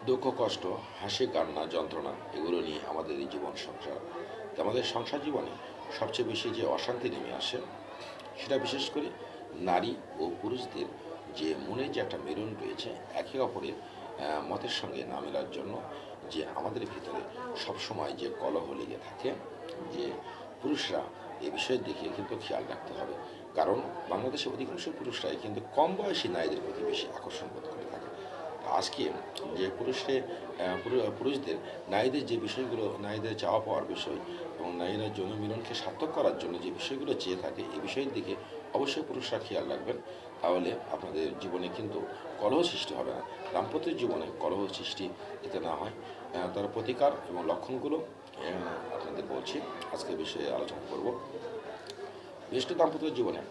দুঃখ, কষ্ট, হাসি, কান্না, যন্ত্রণা এগুলো নিয়ে আমাদের এই জীবন সংসার। তো আমাদের সংসার জীবনে সবচেয়ে বেশি যে অশান্তি নেমে আসে সেটা বিশেষ করে নারী ও পুরুষদের যে মনে যে একটা মেলন রয়েছে একে অপরের মতের সঙ্গে না মেলার জন্য, যে আমাদের ভিতরে সবসময় যে কলহ লেগে থাকে, যে পুরুষরা এ বিষয়ের দিকে কিন্তু খেয়াল রাখতে হবে। কারণ বাংলাদেশের অধিকাংশ পুরুষরাই কিন্তু কম বয়সী নারীদের প্রতি বেশি আকর্ষণ বোধ করে থাকে। আজকে যে পুরুষদের নারীদের যে বিষয়গুলো, নারীদের চাওয়া পাওয়ার বিষয় এবং নারীরা যৌন মিলনকে সার্থক করার জন্য যে বিষয়গুলো চেয়ে থাকে, এই বিষয়ের দিকে অবশ্যই পুরুষরা খেয়াল রাখবেন। তাহলে আপনাদের জীবনে কিন্তু কলহ সৃষ্টি হবে না। দাম্পত্য জীবনে কলহ সৃষ্টি যাতে না হয়, তার প্রতিকার এবং লক্ষণগুলো আপনাদের বলছি। আজকের বিষয়ে আলোচনা করব। বিশেষ করে দাম্পত্য জীবনে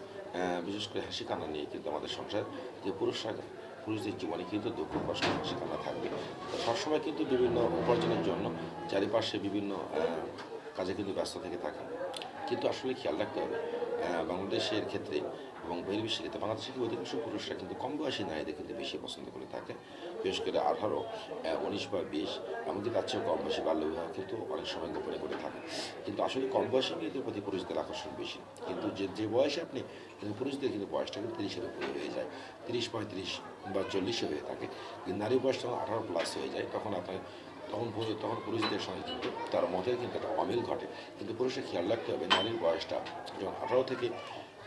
বিশেষ করে হাসি কান্না নিয়ে কিন্তু আমাদের সংসার, যে পুরুষদের জীবনে কিন্তু দুঃখ, কষ্ট, হাসি কান্না থাকবে। তো সবসময় কিন্তু বিভিন্ন উপার্জনের জন্য চারিপাশে বিভিন্ন কাজে কিন্তু ব্যস্ত থেকে থাকে। কিন্তু আসলে খেয়াল রাখতে হবে, বাংলাদেশের ক্ষেত্রে এবং বহির্বিশ্বের ক্ষেত্রে বাংলাদেশের অধিকাংশ পুরুষরা কিন্তু কম বয়সী নারীদের কিন্তু বেশি পছন্দ করে থাকে। বিশেষ করে 18, 19 বা 20, এমনকি তার চেয়েও কম বয়সী বাল্যবিবাহ কিন্তু অনেক সময় গোপনে করে থাকে। কিন্তু আসলে কম বয়সী মেয়েদের প্রতি পুরুষদের আকর্ষণ বেশি। কিন্তু যে যে বয়সে আপনি, কিন্তু পুরুষদের কিন্তু বয়সটা কিন্তু 30-এর উপরে হয়ে যায়, 30, 35 বা 40-এ হয়ে থাকে। কিন্তু নারীর বয়স যখন 18+ হয়ে যায়, তখন আপনার তখন পুরুষদের সঙ্গে কিন্তু তার মতের কিন্তু একটা অমিল ঘটে। কিন্তু পুরুষের খেয়াল রাখতে হবে, নারীর বয়সটা যখন 18 থেকে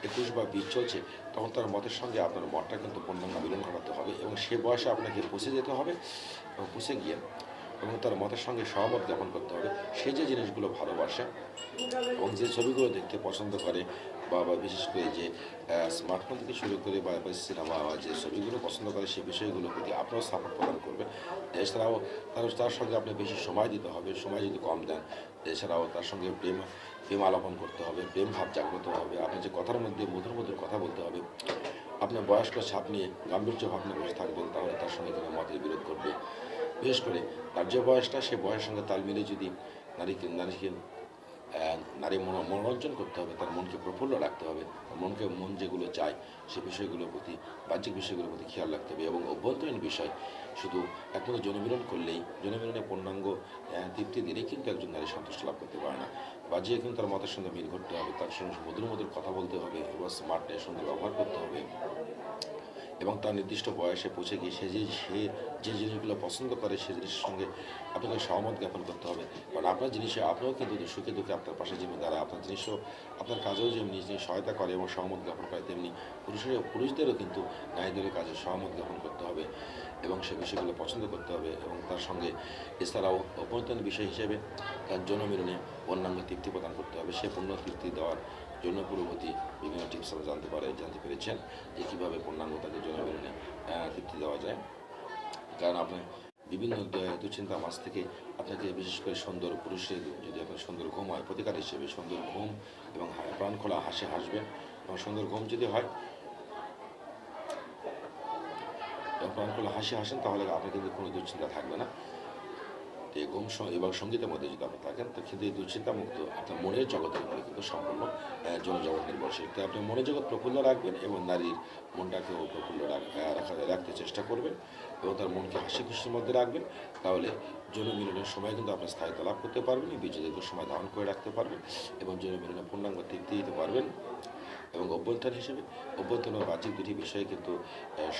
21 বা 20 চলছে, তখন তার মতের সঙ্গে আপনার মতটা কিন্তু পূর্ণাঙ্গ মিলন ঘটাতে হবে এবং সে বয়সে আপনাকে পৌঁছে যেতে হবে। এবং পৌঁছে গিয়ে এবং তার মতের সঙ্গে সহমত জ্ঞাপন করতে হবে। সে যে জিনিসগুলো ভালোবাসে এবং যে ছবিগুলো দেখতে পছন্দ করে, বা বিশেষ করে যে স্মার্টফোন থেকে শুরু করে বা সিনেমা বা যে ছবিগুলো পছন্দ করে, সেই বিষয়গুলোর প্রতি আপনারও সাপোর্ট প্রদান করবেন। এছাড়াও তার সঙ্গে আপনি বেশি সময় দিতে হবে। সময় যদি কম দেন, এছাড়াও তার সঙ্গে প্রেম আলাপন করতে হবে, প্রেম ভাব জাগ্রত হবে। আপনার যে কথার মধ্যে মধুর মধুর কথা বলতে হবে। আপনার বয়স্ক ছাপ নিয়ে গাম্ভীর্য ভাব নিয়ে বসে থাকবেন, তাহলে তার সঙ্গে কোনো মতের বিরোধ করবে। বিশেষ করে তার যে বয়সটা, সে বয়সের সঙ্গে তাল মিলে যদি নারীকে নারী মনোরঞ্জন করতে হবে, তার মনকে প্রফুল্ল রাখতে হবে, মন যেগুলো চায় সে বিষয়গুলোর প্রতি, বাহ্যিক বিষয়গুলোর প্রতি খেয়াল রাখতে হবে। এবং অভ্যন্তরীণ বিষয়, শুধু একমাত্র যৌনমিলন করলেই, যৌনমিলনে পূর্ণাঙ্গ তৃপ্তি দিলেই কিন্তু একজন নারী সন্তুষ্ট লাভ করতে পারে না। বাহ্যিক কিন্তু তার মতের সঙ্গে মিল ঘটতে হবে, তার সঙ্গে মধুর মধুর কথা বলতে হবে এবং স্মার্টনেস সুন্দর ব্যবহার করতে হবে। এবং তার নির্দিষ্ট বয়সে পৌঁছে গিয়ে সে যে জিনিসগুলো পছন্দ করে, সে জিনিসের সঙ্গে আপনাকে সহমত জ্ঞাপন করতে হবে। কারণ আপনার জিনিসে আপনিও কিন্তু সুখে দুঃখে আপনার পাশে যেমনি দাঁড়ায়, আপনার জিনিসও, আপনার কাজেও যেমনি সহায়তা করে এবং সহমত জ্ঞাপন করে, তেমনি পুরুষদেরও কিন্তু নারীদের কাজে সহমত জ্ঞাপন করতে হবে এবং সে বিষয়গুলো পছন্দ করতে হবে। এবং তার সঙ্গে এছাড়াও অভ্যন্তরীণ বিষয় হিসেবে তার যৌনমিলনে পূর্ণাঙ্গ তৃপ্তি প্রদান করতে হবে। সে পূর্ণ তৃপ্তি দেওয়ার জন্য পূর্ববর্তী বিভিন্ন টিপস আমরা জানতে পেরেছেন যে কীভাবে পূর্ণাঙ্গ তাকে যৌনমিলনে তৃপ্তি দেওয়া যায়। কারণ আপনার বিভিন্ন দুশ্চিন্তা মাছ থেকে আপনাকে, বিশেষ করে সুন্দর পুরুষের যদি আপনার সুন্দর ঘুম হয়, প্রতিকার হিসেবে সুন্দর ঘুম এবং প্রাণ খোলা হাসবেন। এবং সুন্দর ঘুম যদি হয় এবং প্রাণ খোলা হাসেন, তাহলে আপনার কিন্তু কোনো দুশ্চিন্তা থাকবে না। এই ঘুম এবং সঙ্গীতের মধ্যে যদি আপনি থাকেন, তো কিন্তু এই দুশ্চিন্তামুক্ত আপনার মনের জগতের উপরে কিন্তু সম্পূর্ণ জনজগৎ নির্ভরশীল। তো আপনি মনের জগৎ প্রফুল্ল রাখবেন এবং নারীর মনটাকেও প্রফুল্ল রাখতে চেষ্টা করবেন এবং তার মনকে হাসি খুশির মধ্যে রাখবেন। তাহলে যৌন মিলনের সময় কিন্তু আপনি স্থায়িত্ব লাভ করতে পারবেন, বিচ্ছেদের সময় ধারণ করে রাখতে পারবেন এবং যৌন মিলনে পূর্ণাঙ্গ তৃপ্তি দিতে পারবেন। এবং অভ্যন্তরীণ ও বাহ্যিক দুটি বিষয়ে কিন্তু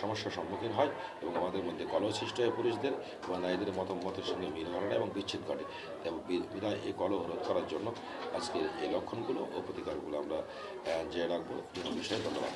সমস্যার সম্মুখীন হয় এবং আমাদের মধ্যে কলহ সৃষ্টি হয় পুরুষদের এবং নারীদের মতের সঙ্গে মিল হয় না এবং বিচ্ছেদ ঘটে। এবং বিধায় এই কলহ রোধ করার জন্য আজকের এই লক্ষণগুলো ও প্রতিকারগুলো আমরা জেনে রাখবো। বিষয়ে ধন্যবাদ।